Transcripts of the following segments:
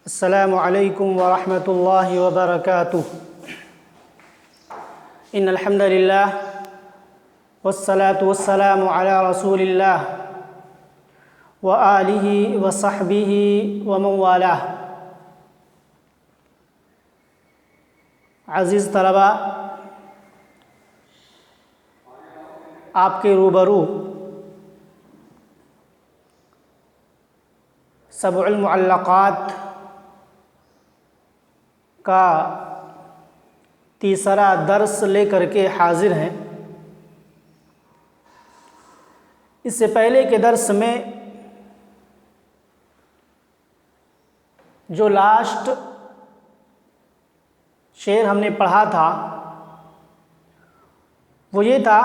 السلام علیکم ورحمۃ اللہ وبرکاتہ۔ ان الحمد للہ والصلاة والسلام علی رسول اللہ وآلہ وصحبہ ومن والاه۔ عزیز طلبہ، آپ کے روبرو سبع المعلقات کا تیسرا درس لے کر کے حاضر ہیں۔ اس سے پہلے کے درس میں جو لاسٹ شعر ہم نے پڑھا تھا وہ یہ تھا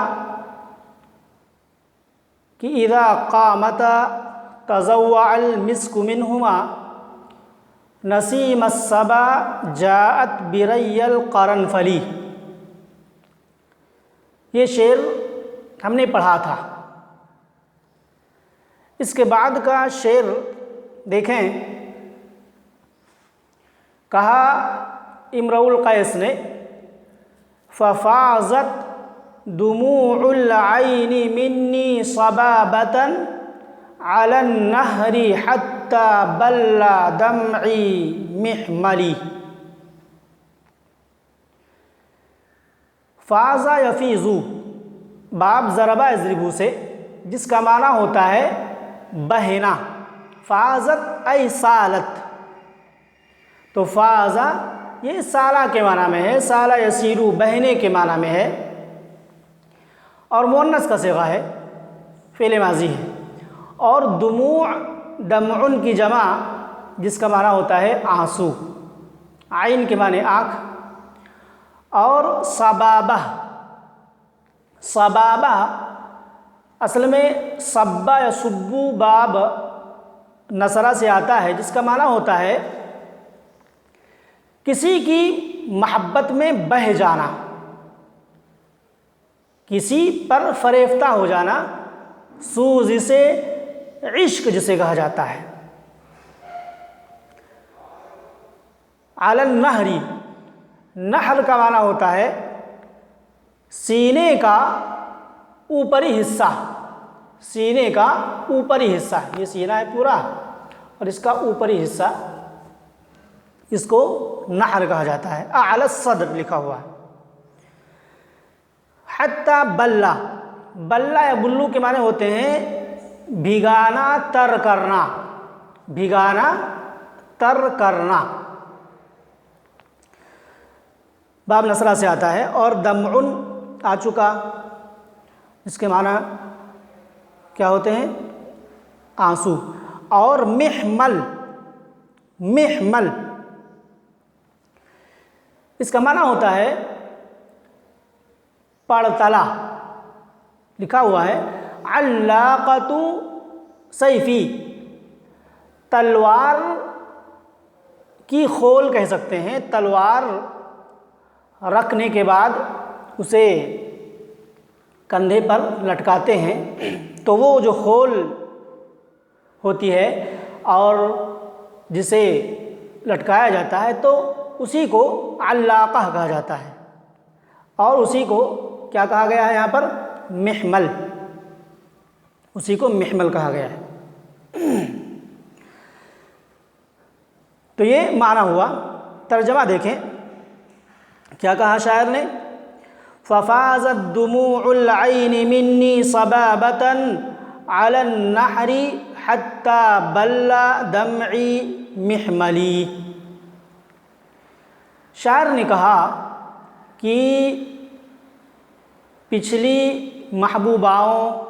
کہ اذا قامت تزوع المسک منہما نسیم الصبا جاءت بری القرنفلی۔ یہ شعر ہم نے پڑھا تھا۔ اس کے بعد کا شعر دیکھیں، کہا امرؤ القیس نے ففاضت دموع العین منی صبابة على النهر حتى بل دمعی محملی۔ فاض یفیض، باب ضربہ یضرب سے، جس کا معنی ہوتا ہے بہنا۔ فاضت ای سالت، تو فاض یہ سالہ کے معنی میں ہے، سالہ یسیل بہنے کے معنی میں ہے، اور مؤنث کا صیغہ ہے، فعل ماضی ہے۔ اور دموع دمع کی جمع جس کا معنی ہوتا ہے آنسو، عین کے معنی آنکھ، اور صبابہ، صبابہ اصل میں صبا یا سبو باب نصرہ سے آتا ہے، جس کا معنی ہوتا ہے کسی کی محبت میں بہہ جانا، کسی پر فریفتہ ہو جانا، سوز سے عشق جسے کہا جاتا ہے۔ علی النہر، نہر کا معنی ہوتا ہے سینے کا اوپری حصہ، سینے کا اوپری حصہ، یہ سینہ ہے پورا اور اس کا اوپری حصہ، اس کو نہر کہا جاتا ہے۔ اعلی الصدر لکھا ہوا ہے۔ حتی بلّا، بلّا یا بلو کے معنی ہوتے ہیں بھگانا، تر کرنا، بھگانا تر کرنا، باب نصرہ سے آتا ہے۔ اور دمع آ چکا، اس کے معنی کیا ہوتے ہیں؟ آنسو۔ اور محمل، محمل اس کا معنی ہوتا ہے پڑتلا، لکھا ہوا ہے علاقۃ سیفی، تلوار کی خول کہہ سکتے ہیں، تلوار رکھنے کے بعد اسے کندھے پر لٹکاتے ہیں تو وہ جو خول ہوتی ہے اور جسے لٹکایا جاتا ہے تو اسی کو علاقہ کہا جاتا ہے، اور اسی کو کیا کہا گیا ہے یہاں پر؟ محمل، اسی کو محمل کہا گیا ہے۔ تو یہ معنی ہوا۔ ترجمہ دیکھیں کیا کہا شاعر نے؟ ففاضت دموع العین منی صبابة على النحر حتى بل دمعی محملی۔ شاعر نے کہا کہ پچھلی محبوباؤں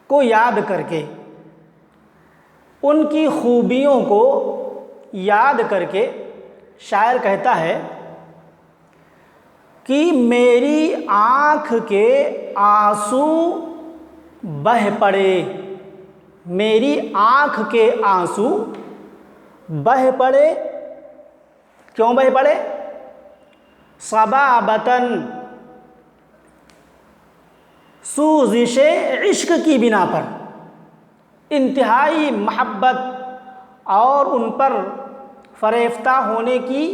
کو یاد کر کے، ان کی خوبیوں کو یاد کر کے شاعر کہتا ہے کہ میری آنکھ کے آنسو بہہ پڑے، میری آنکھ کے آنسو بہہ پڑے۔ کیوں بہہ پڑے؟ صبابتاً، سوزش عشق کی بنا پر، انتہائی محبت اور ان پر فریفتہ ہونے کی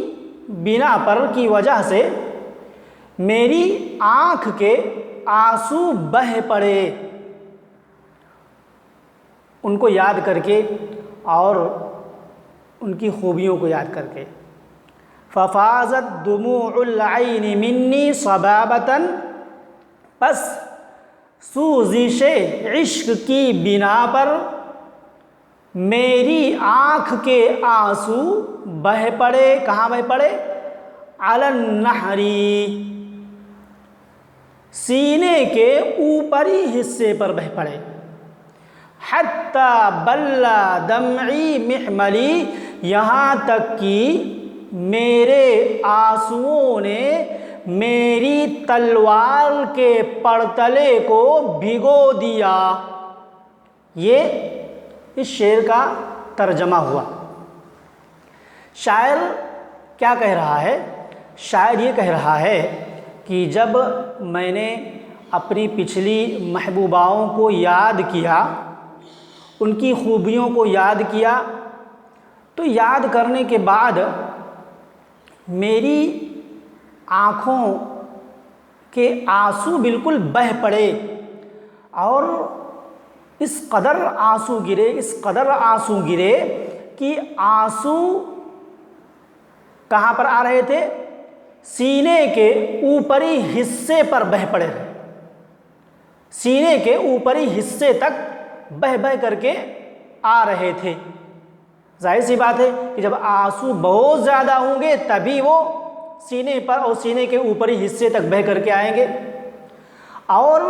بنا پر کی وجہ سے میری آنکھ کے آنسو بہہ پڑے، ان کو یاد کر کے اور ان کی خوبیوں کو یاد کر کے۔ ففاضت دموع العین منی صبابتاً، پس سوزش عشق کی بنا پر میری آنکھ کے آنسو بہہ پڑے۔ کہاں بہہ پڑے؟ علی النحری، سینے کے اوپری حصے پر بہہ پڑے۔ حتی بلّا دمعی محملی، یہاں تک کہ میرے آنسوؤں نے میری تلوار کے پڑتلے کو بھگو دیا۔ یہ اس شعر کا ترجمہ ہوا۔ شاعر کیا کہہ رہا ہے؟ شاعر یہ کہہ رہا ہے کہ جب میں نے اپنی پچھلی محبوباؤں کو یاد کیا، ان کی خوبیوں کو یاد کیا، تو یاد کرنے کے بعد میری آنکھوں کے آنسو بالکل بہہ پڑے، اور اس قدر آنسو گرے کہ آنسو کہاں پر آ رہے تھے؟ سینے کے اوپری حصے پر بہہ پڑے، سینے کے اوپری حصے تک بہہ بہہ کر کے آ رہے تھے۔ ظاہر سی بات ہے کہ جب آنسو بہت زیادہ ہوں گے تبھی وہ سینے پر اور سینے کے اوپری حصے تک بہہ کر کے آئیں گے۔ اور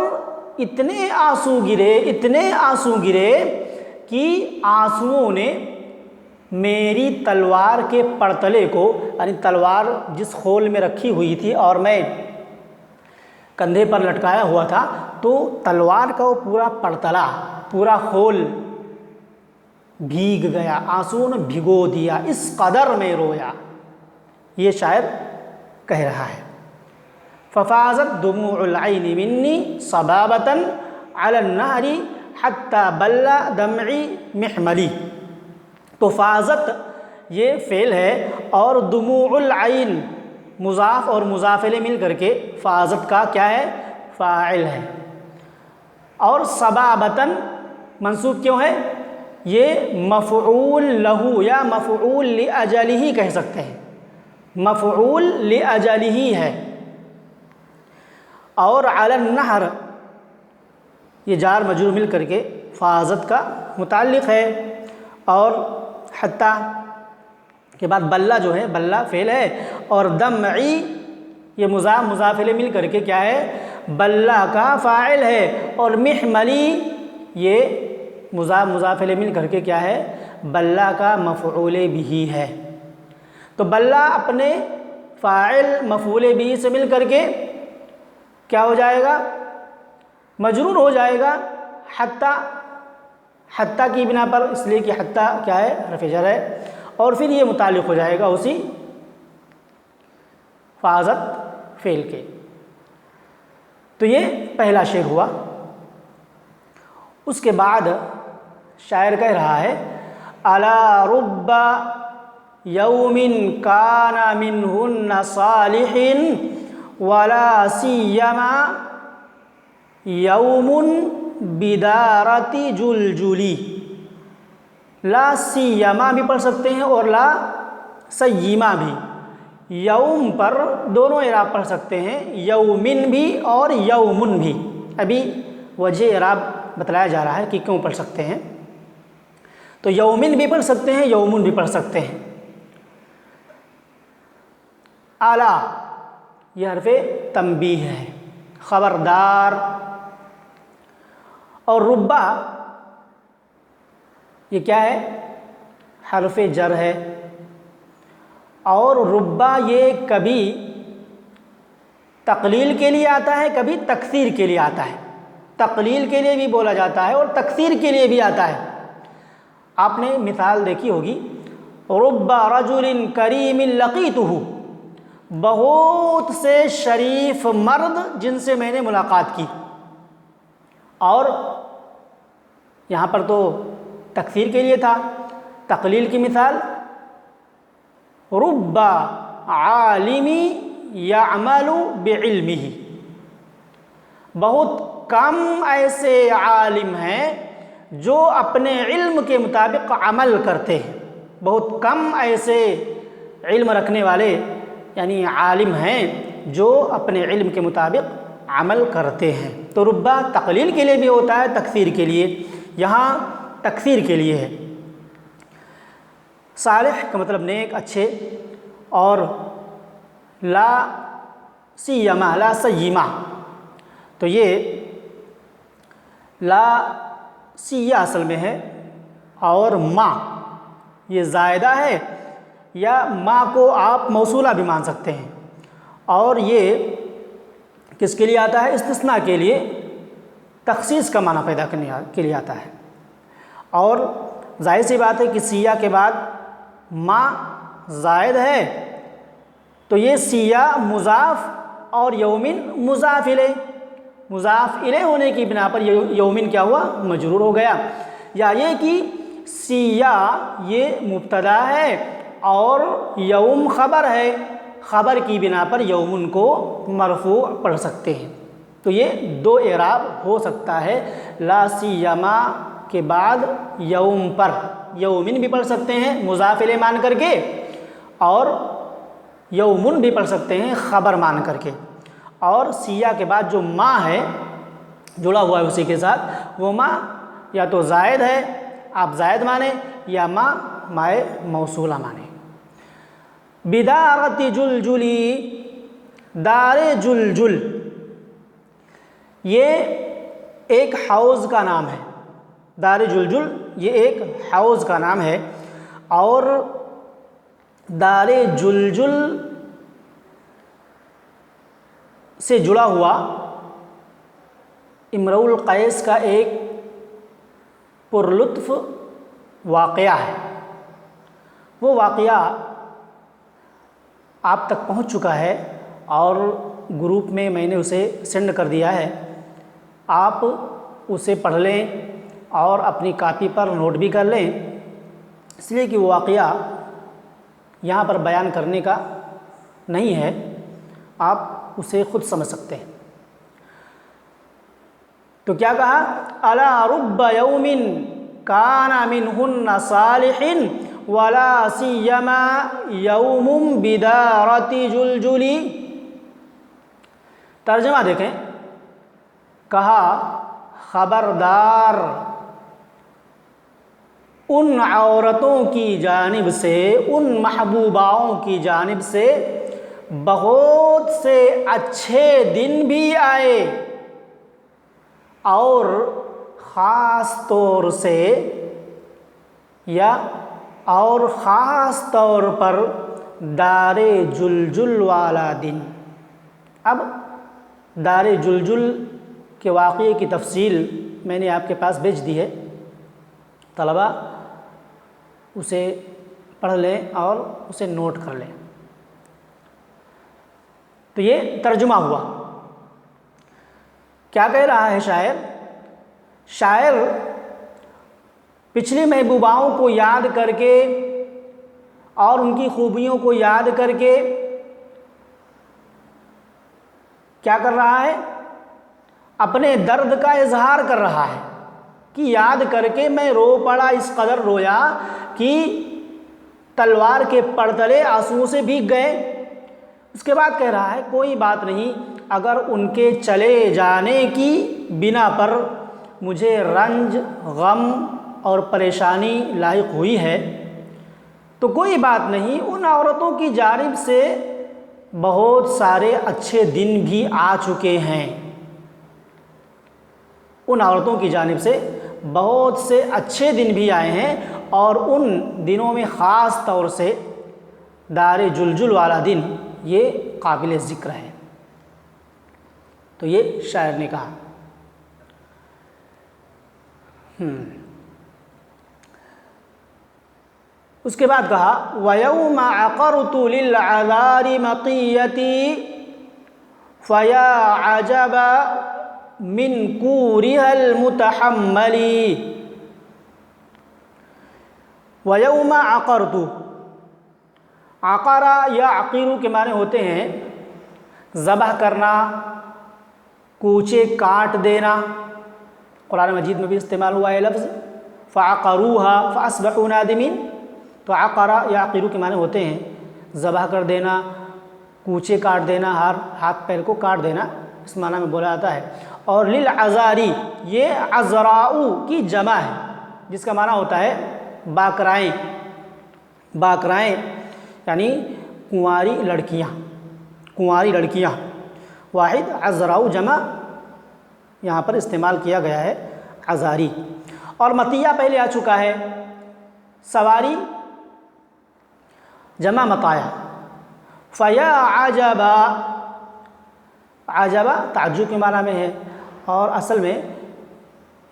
اتنے آنسو گرے کہ آنسوؤں نے میری تلوار کے پڑتلے کو، یعنی تلوار جس خول میں رکھی ہوئی تھی اور میں کندھے پر لٹکایا ہوا تھا، تو تلوار کا وہ پورا پڑتلا، پورا خول بھیگ گیا، آنسوؤں نے بھگو دیا، اس قدر میں رویا۔ یہ شاعر کہہ رہا ہے ففاضت دموع العین منی صبابتاً علی النہر حتی بلّا دمعی محملی۔ تو فاضت یہ فعل ہے، اور دموع العین مضاف اور مضاف الیہ مل کر کے فاضت کا کیا ہے؟ فاعل ہے۔ اور صبابتاً منصوب کیوں ہے؟ یہ مفعول لہو یا مفعول لاجلہ کہہ سکتے ہیں، مفعول لاجلہ ہے۔ اور علی النہر یہ جار مجرور مل کر کے فاضت کا متعلق ہے، اور حتی کے بعد بلّا جو ہے، بلّا فعل ہے، اور دمعی یہ مضاف الیہ مل کر کے کیا ہے؟ بلّا کا فاعل ہے، اور محملی یہ مضاف الیہ مل کر کے کیا ہے؟ بلّا کا مفعول بہ ہے۔ تو بلّا اپنے فاعل مفعول بہ سے مل کر کے کیا ہو جائے گا؟ مجرور ہو جائے گا حتی کی بنا پر، اس لیے کہ حتی کیا ہے؟ حرف جر ہے، اور پھر یہ متعلق ہو جائے گا اسی فاضت فعل کے۔ تو یہ پہلا شعر ہوا۔ اس کے بعد شاعر کہہ رہا ہے الا رب یوم کان منہن صالح ولا سیما یوم بدارت جلجلی۔ لا سیما بھی پڑھ سکتے ہیں اور لا سیما بھی، یوم پر دونوں اعراب پڑھ سکتے ہیں، یومن بھی اور یومن بھی۔ ابھی وجہ اعراب بتلایا جا رہا ہے کہ کیوں پڑھ سکتے ہیں۔ تو یومن بھی پڑھ سکتے ہیں، یومن بھی پڑھ سکتے ہیں۔ اعلیٰ یہ حرف تنبیہ ہے، خبردار۔ اور ربا یہ کیا ہے؟ حرف جر ہے، اور ربا یہ کبھی تقلیل کے لیے آتا ہے، کبھی تکثیر کے لیے آتا ہے۔ تقلیل کے لیے بھی بولا جاتا ہے اور تکثیر کے لیے بھی آتا ہے۔ آپ نے مثال دیکھی ہوگی، رب رجل کریم لقیتہ، بہت سے شریف مرد جن سے میں نے ملاقات کی۔ اور یہاں پر تو تکثیر کے لیے تھا، تقلیل کی مثال رب عالم یعمل بعلمہ، بہت کم ایسے عالم ہیں جو اپنے علم کے مطابق عمل کرتے ہیں، بہت کم ایسے علم رکھنے والے یعنی عالم ہیں جو اپنے علم کے مطابق عمل کرتے ہیں۔ تو ربا تقلیل کے لیے بھی ہوتا ہے، تکثیر کے لیے، یہاں تکثیر کے لیے ہے۔ صالح کا مطلب نیک، اچھے، اور لا سیما، لا سیما، تو یہ لا سیہ اصل میں ہے، اور ما یہ زائدہ ہے، یا ما کو آپ موصولہ بھی مان سکتے ہیں، اور یہ کس کے لیے آتا ہے؟ استثناء کے لیے، تخصیص کا معنی پیدا کرنے کے لیے آتا ہے۔ اور ظاہر سی بات ہے کہ سیاہ کے بعد ما زائد ہے، تو یہ سیاہ مضاف اور یومن مضاف الیہ، مضاف الیہ ہونے کی بنا پر یومن کیا ہوا؟ مجرور ہو گیا۔ یا یہ کہ سیاہ یہ مبتدا ہے اور یوم خبر ہے، خبر کی بنا پر یومن کو مرفوع پڑھ سکتے ہیں۔ تو یہ دو اعراب ہو سکتا ہے، لا سیما کے بعد یوم پر یومن بھی پڑھ سکتے ہیں مضاف الیہ مان کر کے، اور یومن بھی پڑھ سکتے ہیں خبر مان کر کے، اور سیاہ کے بعد جو ما ہے جڑا ہوا ہے اسی کے ساتھ، وہ ما یا تو زائد ہے، آپ زائد مانیں، یا ما مائے موصولہ مانیں۔ بدارت جلجلی، دار جلجل یہ ایک حوض کا نام ہے، دار جلجل یہ ایک حوض کا نام ہے، اور دار جلجل سے جڑا ہوا امرؤ القیس کا ایک پرلطف واقعہ ہے۔ وہ واقعہ آپ تک پہنچ چکا ہے اور گروپ میں میں نے اسے سینڈ کر دیا ہے، آپ اسے پڑھ لیں اور اپنی کاپی پر نوٹ بھی کر لیں، اس لیے کہ وہ واقعہ یہاں پر بیان کرنے کا نہیں ہے، آپ اسے خود سمجھ سکتے ہیں۔ تو کیا کہا؟ الا رب یوم کان منہن صالح ولا سیما یوم بدارت جلجلی۔ ترجمہ دیکھیں، کہا خبردار ان عورتوں کی جانب سے، ان محبوباؤں کی جانب سے بہت سے اچھے دن بھی آئے، اور خاص طور سے اور خاص طور پر دار جلجل والا دن۔ اب دار جلجل کے واقعے کی تفصیل میں نے آپ کے پاس بھیج دی ہے، طلبہ اسے پڑھ لیں اور اسے نوٹ کر لیں۔ تو یہ ترجمہ ہوا۔ کیا کہہ رہا ہے شاعر؟ شاعر پچھلی محبوباؤں کو یاد کر کے اور ان کی خوبیوں کو یاد کر کے کیا کر رہا ہے؟ اپنے درد کا اظہار کر رہا ہے کہ یاد کر کے میں رو پڑا، اس قدر رویا کہ تلوار کے پڑتلے آنسوؤں سے بھیگ گئے۔ اس کے بعد کہہ رہا ہے کوئی بات نہیں، اگر ان کے چلے جانے کی بنا پر مجھے رنج، غم اور پریشانی لاحق ہوئی ہے تو کوئی بات نہیں، ان عورتوں کی جانب سے بہت سارے اچھے دن بھی آ چکے ہیں، ان عورتوں کی جانب سے بہت سے اچھے دن بھی آئے ہیں، اور ان دنوں میں خاص طور سے دار جلجل والا دن یہ قابل ذکر ہے۔ تو یہ شاعر نے کہا۔ اس کے بعد کہا وَيَوْمَ عَقَرْتُ لِلْعَذَارِ مَقِيَّتِي فَيَا عَجَبَ مِنْ كُورِهَا الْمُتَحَمَّلِ۔ وَيَوْمَ عَقَرْتُ، عقرہ یا عقیرو کے معنی ہوتے ہیں ذبح کرنا، کوچے کاٹ دینا۔ قرآن مجید میں بھی استعمال ہوا ہے لفظ فَعَقَرُوهَا فَأَصْبَحُوا نَادِمِينَ۔ تو عقرہ یا عقیرو کے معنی ہوتے ہیں ذبح کر دینا، کوچے کاٹ دینا، ہاتھ پیر کو کاٹ دینا، اس معنی میں بولا جاتا ہے۔ اور للعذاری، یہ عذراء کی جمع ہے جس کا معنی ہوتا ہے باکرائیں، باکرائیں یعنی کنواری لڑکیاں، کنواری لڑکیاں۔ واحد عذراء جمع یہاں پر استعمال کیا گیا ہے عذاری۔ اور مطیہ پہلے آ چکا ہے، سواری جمع مطایا۔ فیا عجبا، عجبا تعجب کے معنی میں ہے اور اصل میں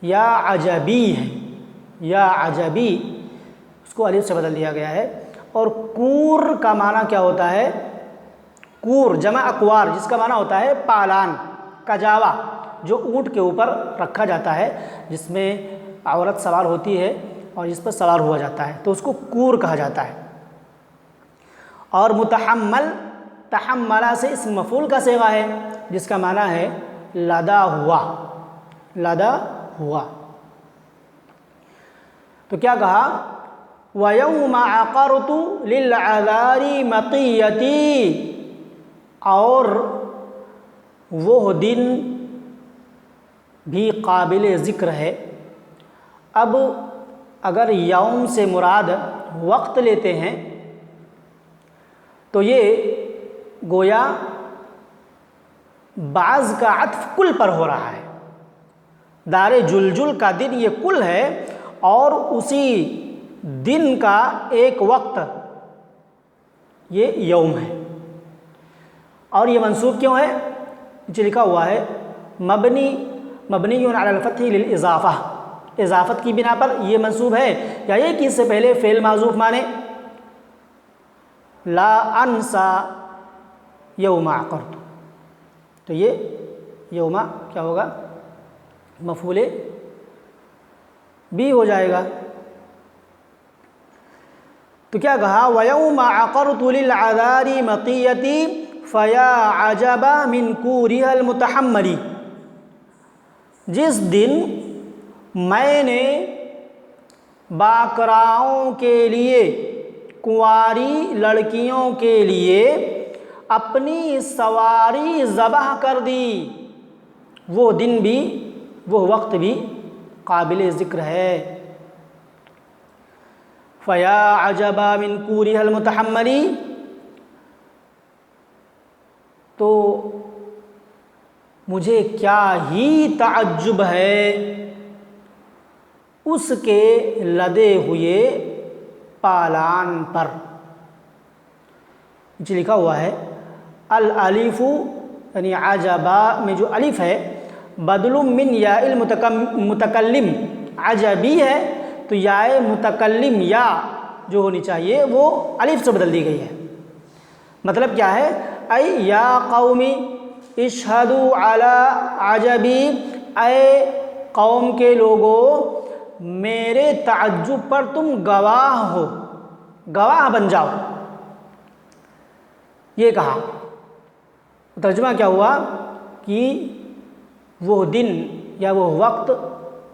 یا عجبی ہے، یا عجبی، اس کو الف سے بدل دیا گیا ہے۔ اور کور کا معنی کیا ہوتا ہے؟ کور جمع اقوار، جس کا معنی ہوتا ہے پالان، کجاوا، جو اونٹ کے اوپر رکھا جاتا ہے، جس میں عورت سوار ہوتی ہے اور جس پر سوار ہوا جاتا ہے، تو اس کو کور کہا جاتا ہے۔ اور متحمل، تحملہ سے اسم مفعول کا صیغہ ہے جس کا معنی ہے لدا ہوا، لدا ہوا۔ تو کیا کہا؟ وَيَوْمَ عَقَرْتُ لِلْعَذَارِ مَطِيَّتِي، اور وہ دن بھی قابل ذکر ہے۔ اب اگر یوم سے مراد وقت لیتے ہیں تو یہ گویا بعض کا عطف کل پر ہو رہا ہے۔ دار جلجل کا دن یہ کل ہے اور اسی دن کا ایک وقت یہ یوم ہے۔ اور یہ منصوب کیوں ہے؟ جو لکھا ہوا ہے مبنی علی الفتح للاضافہ، اضافت کی بنا پر یہ منصوب ہے، یا یہ کہ اس سے پہلے فعل معذوف مانے لا انسا یوم عقرت، تو یہ یوم کیا ہوگا؟ مفعول بھی ہو جائے گا۔ تو کیا کہا؟ وَيَوْمَ عَقَرْتُ لِلْعَذَارِ مَطِيَّتِي فَيَا عَجَبَ مِنْ كُورِهَا الْمُتَحَمَّلِ، جس دن میں نے باکراؤں کے لیے، کنواری لڑکیوں کے لیے اپنی سواری ذبح کر دی، وہ دن بھی، وہ وقت بھی قابل ذکر ہے۔ فیا عجبا من کورها المتحملی، تو مجھے کیا ہی تعجب ہے اس کے لدے ہوئے پالان پر۔ جو لکھا ہوا ہے الالف، یعنی عجبا میں جو الف ہے بدل من یا المتکلم، عجبی ہے تو یا متکلم یا جو ہونی چاہیے وہ الف سے بدل دی گئی ہے۔ مطلب کیا ہے؟ اے یا قومی اشہدوا علی عجبی، اے قوم کے لوگوں میرے تعجب پر تم گواہ ہو، گواہ بن جاؤ، یہ کہا۔ ترجمہ کیا ہوا کہ وہ دن یا وہ وقت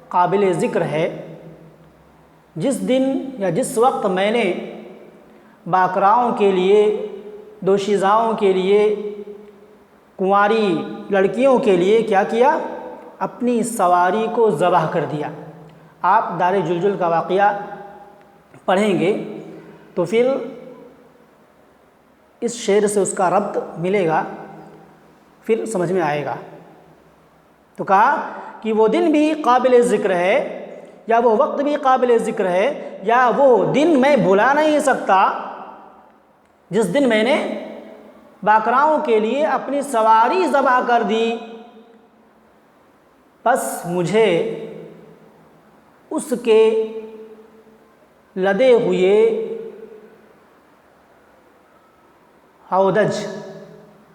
قابل ذکر ہے جس دن یا جس وقت میں نے باکراؤں کے لیے، دوشیزاؤں کے لیے، کنواری لڑکیوں کے لیے کیا کیا؟ اپنی سواری کو ذبح کر دیا۔ آپ دار جلجل کا واقعہ پڑھیں گے تو پھر اس شعر سے اس کا ربط ملے گا، پھر سمجھ میں آئے گا۔ تو کہا کہ وہ دن بھی قابل ذکر ہے، یا وہ وقت بھی قابل ذکر ہے، یا وہ دن میں بھلا نہیں سکتا جس دن میں نے باکراؤں کے لیے اپنی سواری ذبح کر دی، پس مجھے اس کے لدے ہوئے ہودج،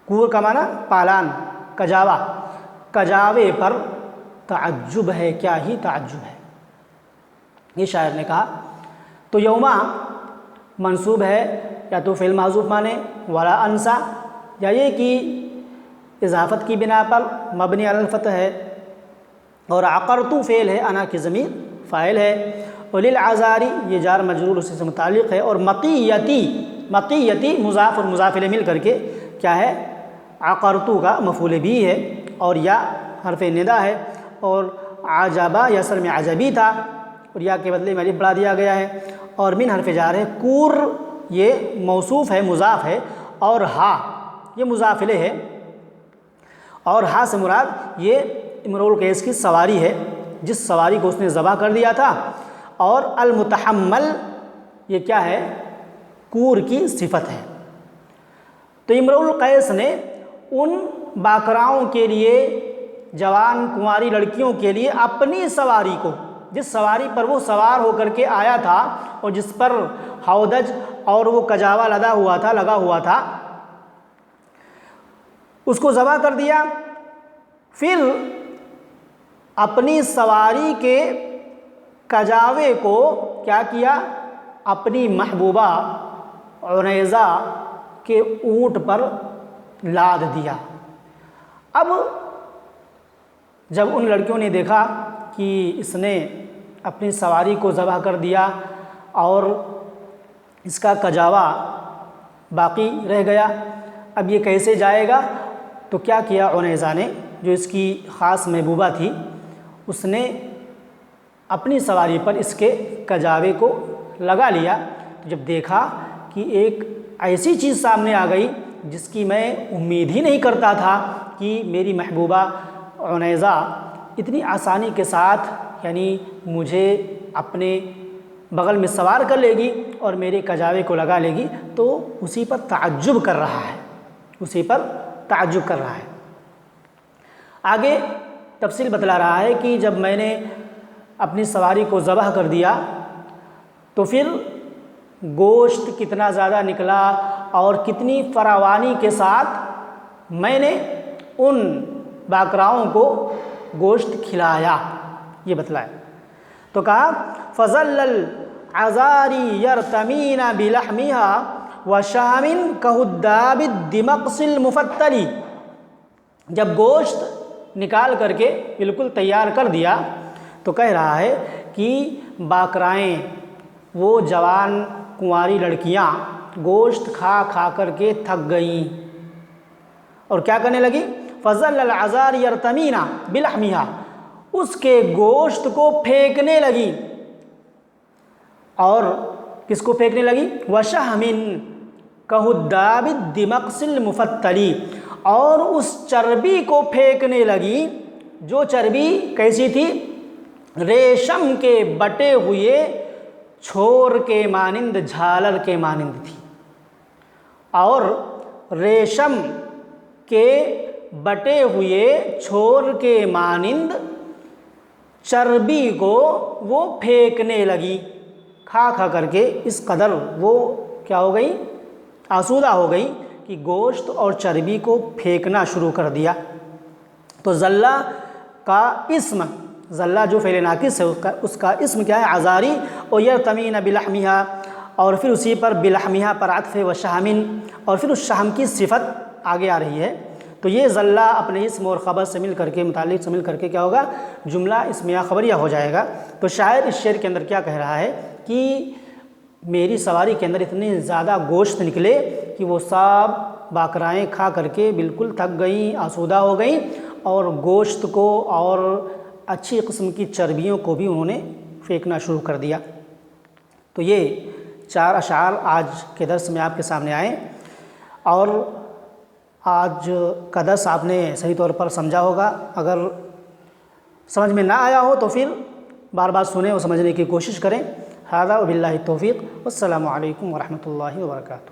کور کا معنی پالان، کجاوا، کجاوے پر تعجب ہے، کیا ہی تعجب ہے۔ یہ شاعر نے کہا تو یوما منصوب ہے یا تو فعل محذوف مانے ولا انسا، یا یہ کہ اضافت کی بنا پر مبنی علی الفتح ہے، اور عقرت فعل ہے، انا کی ضمیر فاعل ہے، اور للعذاری یہ جار مجرور اسی سے متعلق ہے، اور مقیتی مضاف اور مضاف الیہ مل کر کے کیا ہے عقرتو کا مفعول بھی ہے، اور یا حرف ندا ہے، اور عجبا یا اصل میں عجبی تھا اور یا کے بدلے میں الف بڑھا دیا گیا ہے، اور من حرف جار ہے، کور یہ موصوف ہے مضاف ہے، اور ہا یہ مضاف الیہ ہے، اور ہا سے مراد یہ امرؤ القیس کی سواری ہے جس سواری کو اس نے ذبح کر دیا تھا، اور المتحمل یہ کیا ہے کور کی صفت ہے۔ تو امرؤ القیس نے ان باکراؤں کے لیے، جوان کنواری لڑکیوں کے لیے اپنی سواری کو، جس سواری پر وہ سوار ہو کر کے آیا تھا اور جس پر ہودج اور وہ کجاوا لگا ہوا تھا اس کو ذبح کر دیا، پھر اپنی سواری کے کجاوے کو کیا کیا، اپنی محبوبہ عنیزہ کے اونٹ پر لاد دیا۔ اب جب ان لڑکیوں نے دیکھا کہ اس نے اپنی سواری کو ذبح کر دیا اور اس کا کجاوا باقی رہ گیا، اب یہ کیسے جائے گا، تو کیا کیا عنیزہ نے جو اس کی خاص محبوبہ تھی، اس نے اپنی سواری پر اس کے کجاوے کو لگا لیا۔ جب دیکھا کہ ایک ایسی چیز سامنے آ گئی جس کی میں امید ہی نہیں کرتا تھا کہ میری محبوبہ عنیزہ اتنی آسانی کے ساتھ یعنی مجھے اپنے بغل میں سوار کر لے گی اور میرے کجاوے کو لگا لے گی، تو اسی پر تعجب کر رہا ہے۔ آگے تفصیل بتلا رہا ہے کہ جب میں نے اپنی سواری کو ذبح کر دیا تو پھر گوشت کتنا زیادہ نکلا اور کتنی فراوانی کے ساتھ میں نے ان باکراؤں کو گوشت کھلایا، یہ بتلایا۔ تو کہا فَظَلَّ الْعَذَارِي يَرْتَمِينَ بِلَحْمِهَا وَشَامٍ كَهُدَّابِ الدِّمَقْسِ الْمُفَتَّلِ، جب گوشت نکال کر کے بالکل تیار کر دیا تو کہہ رہا ہے کہ باکرائیں، وہ جوان کنواری لڑکیاں گوشت کھا کھا کر کے تھک گئیں اور کیا کرنے لگی، فَظَلَّ الْعَذَارِي يَرْتَمِينَ بِلَحْمِهَا، اس کے گوشت کو پھینکنے لگی، اور کس کو پھینکنے لگی، وَشَحْمٍ كَهُدَّابِ الدِّمَقْسِ الْمُفَتَّلِ، اور اس چربی کو پھینکنے لگی جو چربی کیسی تھی، ریشم کے بٹے ہوئے چھور کے مانند، جھالر کے مانند تھی، اور ریشم کے بٹے ہوئے چھور کے مانند چربی کو وہ پھینکنے لگی، کھا کھا کر کے اس قدر وہ کیا ہو گئی، آسودہ ہو گئی کہ گوشت اور چربی کو پھینکنا شروع کر دیا۔ تو ذلہ کا اسم، ذلہ جو فعل ناقص ہے اس کا اسم کیا ہے، عذاری، اور یرتمین بلحمہا، اور پھر اسی پر بلحمہا پر عطف ہے، وشحم، اور پھر اس شحم کی صفت آگے آ رہی ہے۔ تو یہ ذلہ اپنے اسم اور خبر سے مل کر کے، متعلق سے مل کر کے کیا ہوگا، جملہ اسمیہ خبریہ ہو جائے گا۔ تو شاعر اس شعر کے اندر کیا کہہ رہا ہے کہ میری سواری کے اندر اتنے زیادہ گوشت نکلے کہ وہ سب باکرائیں کھا کر کے بالکل تھک گئیں، آسودہ ہو گئیں، اور گوشت کو اور اچھی قسم کی چربیوں کو بھی انہوں نے پھینکنا شروع کر دیا۔ تو یہ 4 اشعار آج کے درس میں آپ کے سامنے آئے، اور آج کا درس آپ نے صحیح طور پر سمجھا ہوگا۔ اگر سمجھ میں نہ آیا ہو تو پھر بار بار سنیں اور سمجھنے کی کوشش کریں۔ ھذا وباللہ التوفیق، والسلام علیکم ورحمۃ اللہ وبرکاتہ۔